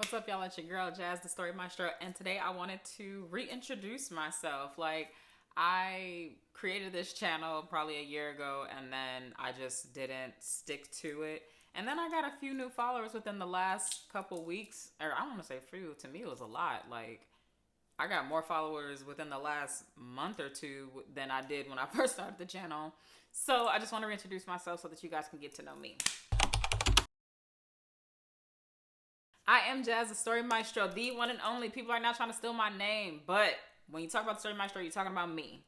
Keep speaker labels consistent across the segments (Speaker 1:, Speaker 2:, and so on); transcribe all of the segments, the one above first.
Speaker 1: What's up, y'all? It's your girl, Jazz, the Story Maestro, and today I wanted to reintroduce myself. I created this channel probably a year ago, and then I just didn't stick to it. And then I got a few new followers within the last couple weeks, or I don't want to say few, to me it was a lot. I got more followers within the last month or two than I did when I first started the channel. So I just want to reintroduce myself so that you guys can get to know me. I am Jazz, the Story Maestro, the one and only. People are now trying to steal my name, but when you talk about the Story Maestro, you're talking about me.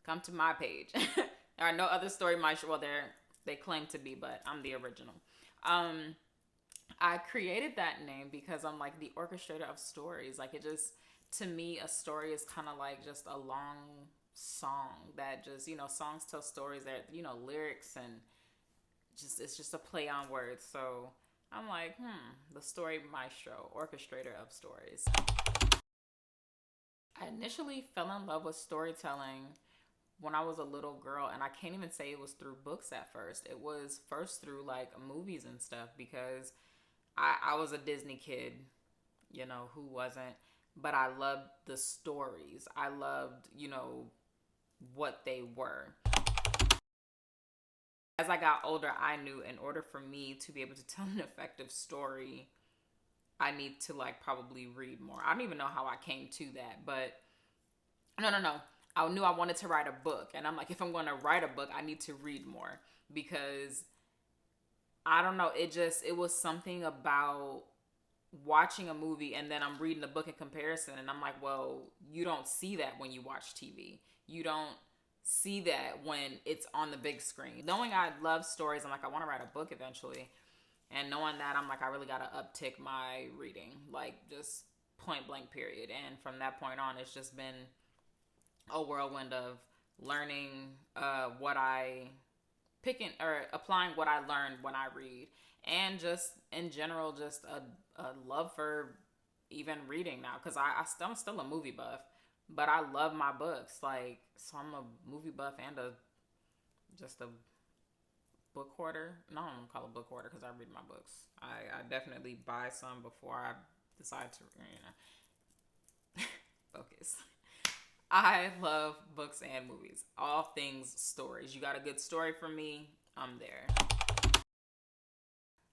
Speaker 1: Come to my page. There are no other Story Maestro. Well, they claim to be, but I'm the original. I created that name because I'm like the orchestrator of stories. To me, a story is kind of like just a long song that just, songs tell stories that, lyrics and it's just a play on words. So I'm like, the Story Maestro, orchestrator of stories. I initially fell in love with storytelling when I was a little girl, and I can't even say it was through books at first. It was first through like movies and stuff, because I was a Disney kid, who wasn't? But I loved the stories. I loved, what they were. As I got older, I knew in order for me to be able to tell an effective story, I need to probably read more. I don't even know how I came to that, but no. I knew I wanted to write a book, and I'm like, if I'm going to write a book, I need to read more, because I don't know, it was something about watching a movie and then I'm reading the book in comparison, and I'm like, well, you don't see that when you watch TV. You don't see that when it's on the big screen. Knowing I love stories, I'm like, I want to write a book eventually. And knowing that, I'm like, I really got to uptick my reading, just point blank period. And from that point on, it's just been a whirlwind of learning applying what I learned when I read. And just in general, just a love for even reading now, because I'm still a movie buff, but I love my books. So I'm a movie buff and just a book hoarder. No, I don't call it book hoarder because I read my books. I definitely buy some before I decide to, focus. I love books and movies. All things stories. You got a good story for me, I'm there.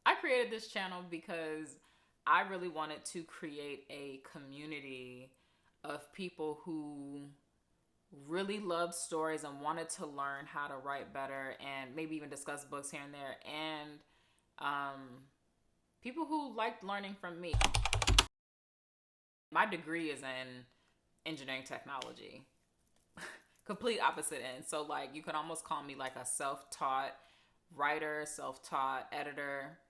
Speaker 1: I created this channel because I really wanted to create a community of people who really loved stories and wanted to learn how to write better and maybe even discuss books here and there, and people who liked learning from me. My degree is in engineering technology. Complete opposite end. So you could almost call me like a self-taught writer, self-taught editor.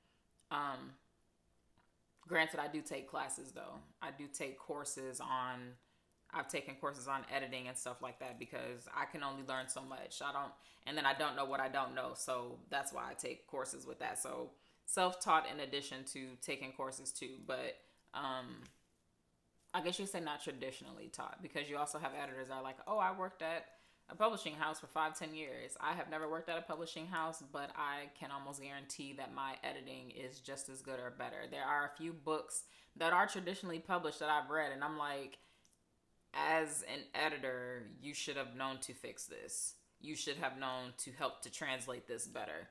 Speaker 1: Granted, I do take classes though. I've taken courses on editing and stuff like that, because I can only learn so much. And then I don't know what I don't know. So that's why I take courses with that. So self-taught in addition to taking courses too. But I guess you say not traditionally taught, because you also have editors that are like, oh, I worked at a publishing house for 5-10 years. I have never worked at a publishing house, but I can almost guarantee that my editing is just as good or better. There are a few books that are traditionally published that I've read, and I'm like, as an editor, you should have known to fix this. You should have known to help to translate this better.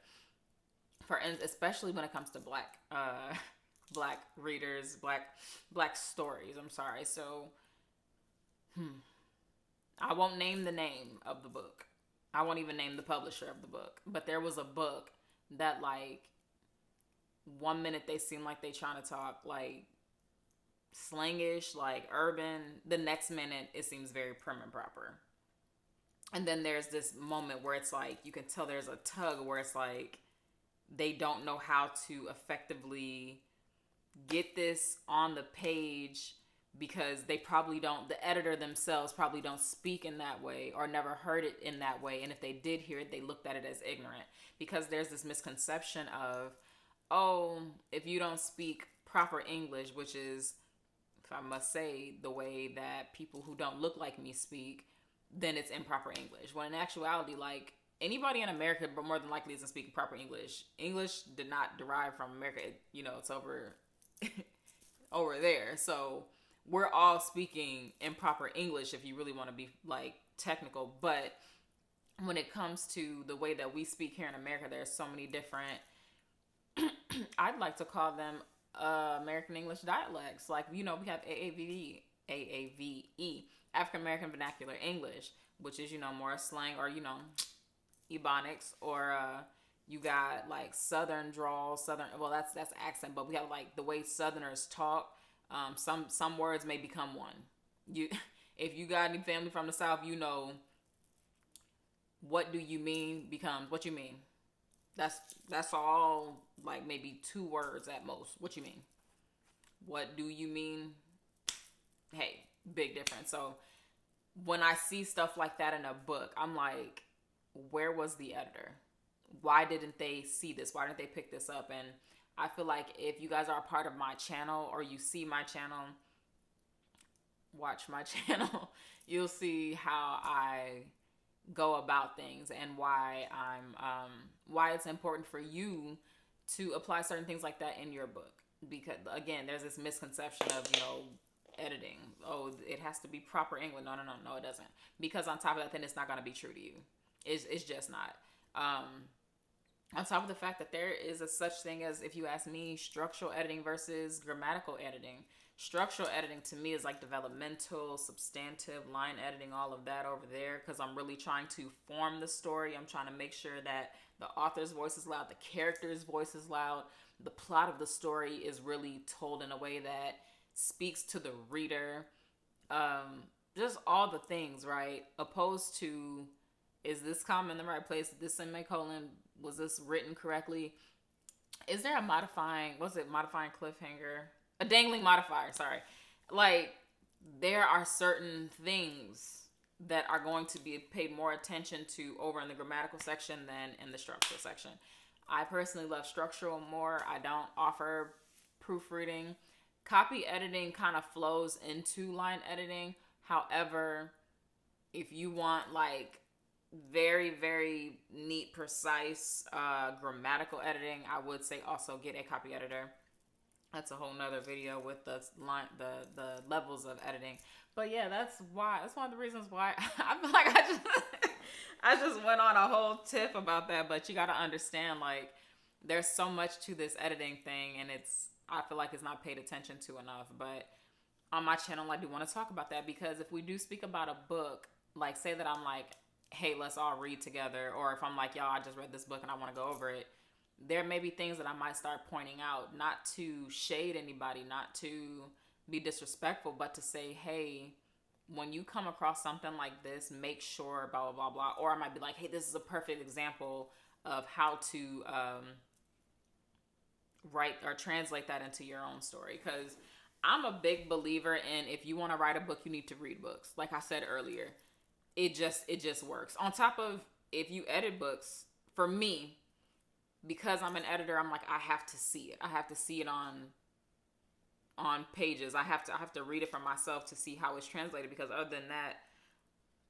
Speaker 1: Especially when it comes to black readers, black stories. I'm sorry. So, I won't name the name of the book. I won't even name the publisher of the book. But there was a book that 1 minute they seem like they trying to talk slangish, urban. The next minute it seems very prim and proper. And then there's this moment where it's you can tell there's a tug where it's they don't know how to effectively get this on the page, because the editor themselves probably don't speak in that way or never heard it in that way. And if they did hear it, they looked at it as ignorant, because there's this misconception of, oh, if you don't speak proper English, which is, if I must say, the way that people who don't look like me speak, then it's improper English. When in actuality, anybody in America, but more than likely, isn't speaking proper English. English did not derive from America. It's over over there. So we're all speaking in proper English if you really want to be like technical. But when it comes to the way that we speak here in America, there's so many different, I'd like to call them American English dialects. Like, you know, we have AAVE, African American Vernacular English, which is, you know, more slang, or, you know, Ebonics, or you got like Southern drawl, well, that's accent, but we have like the way Southerners talk. Some words may become one. If you got any family from the South, you know, what do you mean becomes what you mean. That's all, like maybe 2 words at most. What you mean? What do you mean? Hey, big difference. So when I see stuff like that in a book, I'm like, where was the editor? Why didn't they see this? Why didn't they pick this up? And I feel like if you guys are a part of my channel, or you see my channel, watch my channel, you'll see how I go about things, and why why it's important for you to apply certain things like that in your book. Because again, there's this misconception of, you know, editing. Oh, it has to be proper English. No, it doesn't. Because on top of that, then it's not going to be true to you. It's just not. On top of the fact that there is a such thing as, if you ask me, structural editing versus grammatical editing. Structural editing to me is like developmental, substantive, line editing, all of that over there, because I'm really trying to form the story. I'm trying to make sure that the author's voice is loud, the character's voice is loud, the plot of the story is really told in a way that speaks to the reader. Just all the things, right? Opposed to, is this comma in the right place? This semicolon, was this written correctly? Is there a modifying cliffhanger? A dangling modifier, sorry. Like, there are certain things that are going to be paid more attention to over in the grammatical section than in the structural section. I personally love structural more. I don't offer proofreading. Copy editing kind of flows into line editing. However, if you want like very, very neat, precise grammatical editing, I would say also get a copy editor. That's a whole nother video with the levels of editing. But yeah, that's one of the reasons why I feel like I just went on a whole tip about that. But you got to understand, like, there's so much to this editing thing, and I feel like it's not paid attention to enough. But on my channel, I do want to talk about that, because if we do speak about a book, like say that I'm like, hey, let's all read together, or if I'm like, y'all, I just read this book and I want to go over it, there may be things that I might start pointing out, not to shade anybody, not to be disrespectful, but to say, hey, when you come across something like this, make sure blah, blah, blah, blah. Or I might be like, hey, this is a perfect example of how to write or translate that into your own story. Because I'm a big believer in, if you want to write a book, you need to read books. Like I said earlier, it just works. On top of, if you edit books, for me, because I'm an editor, I'm like, I have to see it. I have to see it on pages. I have to read it for myself to see how it's translated, because other than that,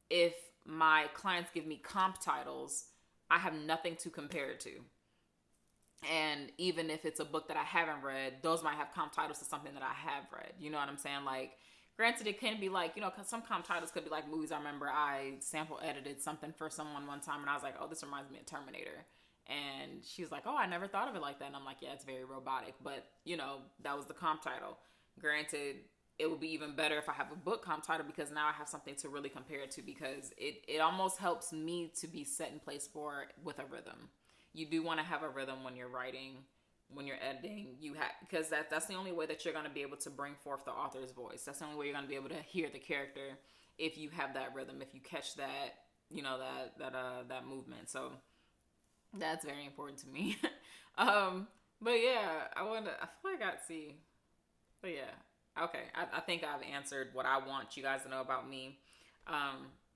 Speaker 1: if my clients give me comp titles, I have nothing to compare it to. And even if it's a book that I haven't read, those might have comp titles to something that I have read. You know what I'm saying? Like, granted, it can be like, you know, some comp titles could be like movies. I remember I sample edited something for someone one time, and I was like, oh, this reminds me of Terminator. And she's like, oh, I never thought of it like that. And I'm like, yeah, it's very robotic. But, you know, that was the comp title. Granted, it would be even better if I have a book comp title, because now I have something to really compare it to, because it almost helps me to be set in place with a rhythm. You do want to have a rhythm when you're writing, when you're editing, because that's the only way that you're going to be able to bring forth the author's voice. That's the only way you're going to be able to hear the character, if you have that rhythm, if you catch that, you know, that movement. So that's very important to me. But yeah, I feel like I'd see. But yeah, okay. I think I've answered what I want you guys to know about me.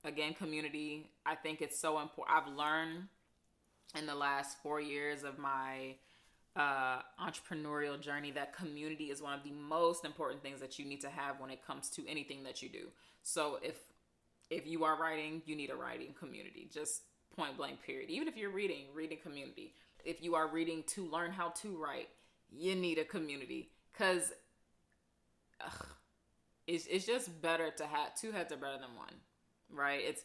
Speaker 1: Again, community. I think it's so important. I've learned in the last 4 years of my entrepreneurial journey that community is one of the most important things that you need to have when it comes to anything that you do. So if you are writing, you need a writing community. Just point blank, period. Even if you're reading community. If you are reading to learn how to write, you need a community. Because it's just better to have two heads are better than one, right? It's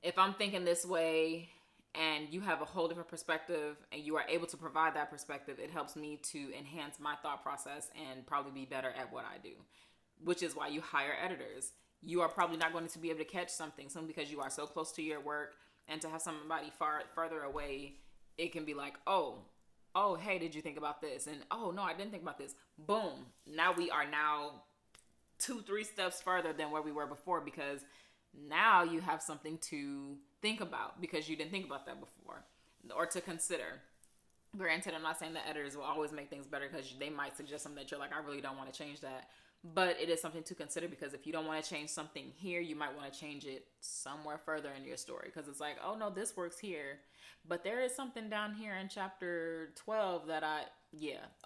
Speaker 1: if I'm thinking this way and you have a whole different perspective and you are able to provide that perspective, it helps me to enhance my thought process and probably be better at what I do, which is why you hire editors. You are probably not going to be able to catch something because you are so close to your work, and to have somebody further away, it can be like, oh, hey, did you think about this? And oh, no, I didn't think about this. Boom. Now we are 2-3 steps further than where we were before, because now you have something to think about because you didn't think about that before, or to consider. Granted, I'm not saying that editors will always make things better, because they might suggest something that you're like, I really don't want to change that. But it is something to consider, because if you don't want to change something here, you might want to change it somewhere further in your story. Because it's like, oh no, this works here, but there is something down here in chapter 12 that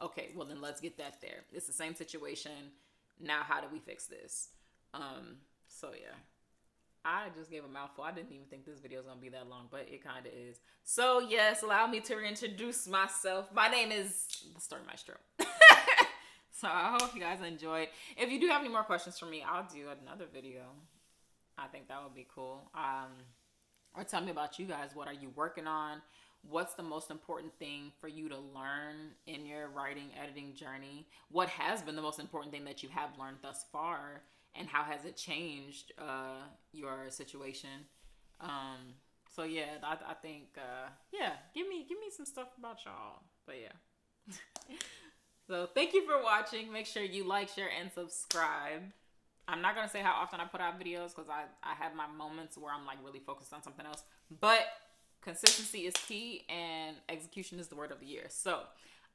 Speaker 1: okay, well then let's get that there. It's the same situation. Now how do we fix this? So yeah. I just gave a mouthful. I didn't even think this video was going to be that long, but it kind of is. So yes, allow me to reintroduce myself. My name is the Story Maestro. So I hope you guys enjoyed. If you do have any more questions for me, I'll do another video. I think that would be cool. Or tell me about you guys. What are you working on? What's the most important thing for you to learn in your writing, editing journey? What has been the most important thing that you have learned thus far? And how has it changed your situation? So yeah, I think give me some stuff about y'all. But yeah. So thank you for watching. Make sure you like, share, and subscribe. I'm not gonna say how often I put out videos, because I have my moments where I'm like really focused on something else. But consistency is key, and execution is the word of the year. So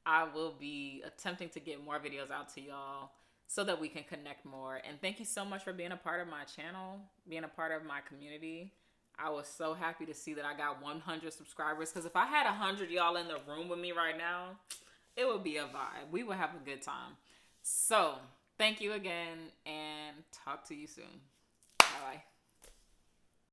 Speaker 1: I will be attempting to get more videos out to y'all, so that we can connect more. And thank you so much for being a part of my channel, being a part of my community. I was so happy to see that I got 100 subscribers, because if I had 100 y'all in the room with me right now, it would be a vibe. We would have a good time. So thank you again, and talk to you soon. Bye-bye.